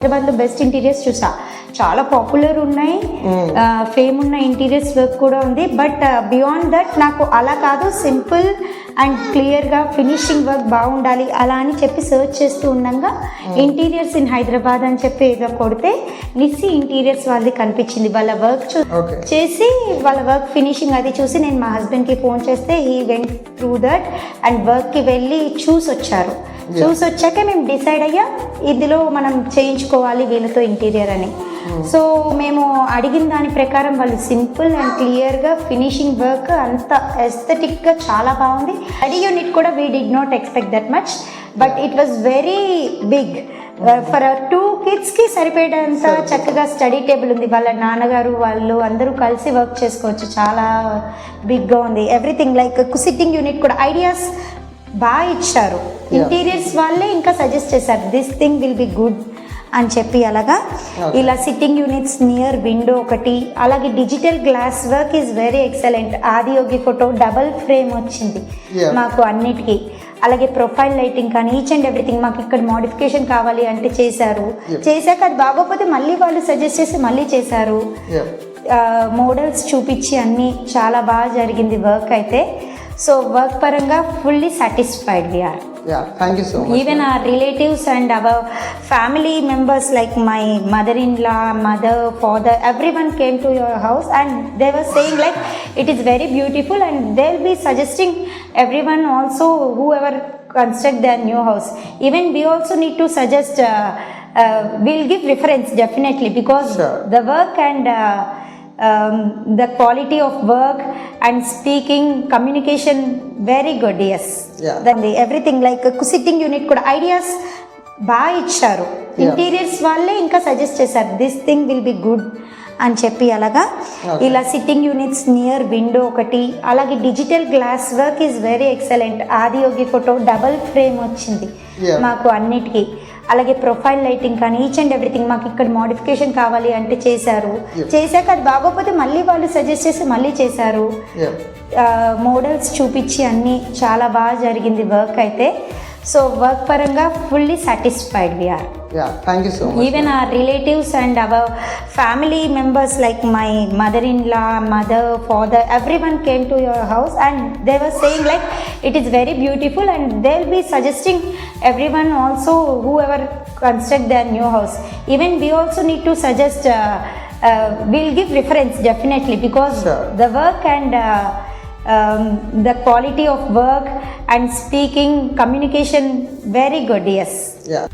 హైదరాబాద్లో best interiors చూసా, చాలా పాపులర్ ఉన్నాయి, ఫేమ్ ఉన్న ఇంటీరియర్స్ వర్క్ కూడా ఉంది. బట్ బియాండ్ దట్ నాకు అలా కాదు, సింపుల్ అండ్ క్లియర్గా ఫినిషింగ్ వర్క్ బాగుండాలి అలా అని చెప్పి సర్చ్ చేస్తూ ఉండగా ఇంటీరియర్స్ ఇన్ హైదరాబాద్ అని చెప్పి ఏదో కొడితే నిస్సి ఇంటీరియర్స్ వాళ్ళది కనిపించింది. వాళ్ళ వర్క్ చేసి వాళ్ళ వర్క్ ఫినిషింగ్ అది చూసి నేను మా హస్బెండ్కి ఫోన్ చేస్తే he went through that and వర్క్కి వెళ్ళి చూసొచ్చారు. చూసొచ్చాక మేము డిసైడ్ అయ్యా ఇందులో మనం చేయించుకోవాలి వీళ్ళతో ఇంటీరియర్ అని. సో మేము అడిగిన దాని ప్రకారం వాళ్ళు సింపుల్ అండ్ క్లియర్గా ఫినిషింగ్ వర్క్ అంత ఎస్థెటిక్గా చాలా బాగుంది. స్టడీ యూనిట్ కూడా we did not expect that much, but it was very big. For 2 కిడ్స్కి సరిపోయేంత చక్కగా స్టడీ టేబుల్ ఉంది. వాళ్ళ నాన్నగారు వాళ్ళు అందరూ కలిసి వర్క్ చేసుకోవచ్చు, చాలా బిగ్గా ఉంది. ఎవ్రీథింగ్ లైక్ సిట్టింగ్ యూనిట్ కూడా ఐడియాస్ బాగా ఇచ్చారు. ఇంటీరియర్స్ వాళ్ళే ఇంకా సజెస్ట్ చేశారు this thing will be good అని చెప్పి. అలాగా ఇలా సిట్టింగ్ యూనిట్స్ నియర్ విండో ఒకటి, అలాగే digital glass work is very excellent. Adiyogi photo double frame వచ్చింది మాకు అన్నిటికీ. అలాగే ప్రొఫైల్ లైటింగ్ కానీ ఈచ్ అండ్ ఎవ్రీథింగ్ మాకు ఇక్కడ మోడిఫికేషన్ కావాలి అంటే చేశారు. చేశాక అది బాగోకపోతే మళ్ళీ వాళ్ళు సజెస్ట్ చేసి మళ్ళీ చేశారు. మోడల్స్ చూపించి అన్నీ చాలా బాగా జరిగింది వర్క్ అయితే. సో వర్క్ పరంగా fully satisfied we are. Yeah, thank you so much. Even our relatives and our family members like my mother-in-law, mother, father, everyone came to your house and they were saying like it is very beautiful and they'll be suggesting everyone also whoever construct their new house. Even we also need to suggest, we'll give reference definitely because sure. The work and the quality of work and speaking communication very good. Yes, then everything like sitting unit కూడా ideas బాగా ఇచ్చారు. Interiors వాళ్ళే ఇంకా suggest చేశారు this thing will be good అని చెప్పి. అలాగా ఇలా సిట్టింగ్ యూనిట్స్ నియర్ విండో ఒకటి, అలాగే digital glass work is very excellent. Adiyogi photo double frame వచ్చింది మాకు అన్నిటికీ. అలాగే ప్రొఫైల్ లైటింగ్ కానీ ఈచ్ అండ్ ఎవ్రీథింగ్ మాకు ఇక్కడ మోడిఫికేషన్ కావాలి అంటే చేశారు. చేశాక అది బాగోకపోతే మళ్ళీ వాళ్ళు సజెస్ట్ చేసి మళ్ళీ చేశారు. మోడల్స్ చూపించి అన్నీ చాలా బాగా జరిగింది వర్క్ అయితే. సో వర్క్ పరంగా fully satisfied we are. Yeah, thank you so much. Even our relatives and our family members like my mother-in-law, mother, father, everyone came to your house and they were saying like it is very beautiful and they'll be suggesting everyone also whoever construct their new house. Even we also need to suggest, we'll give reference definitely because sure. The work and the quality of work and speaking communication very good. Yes. Yeah.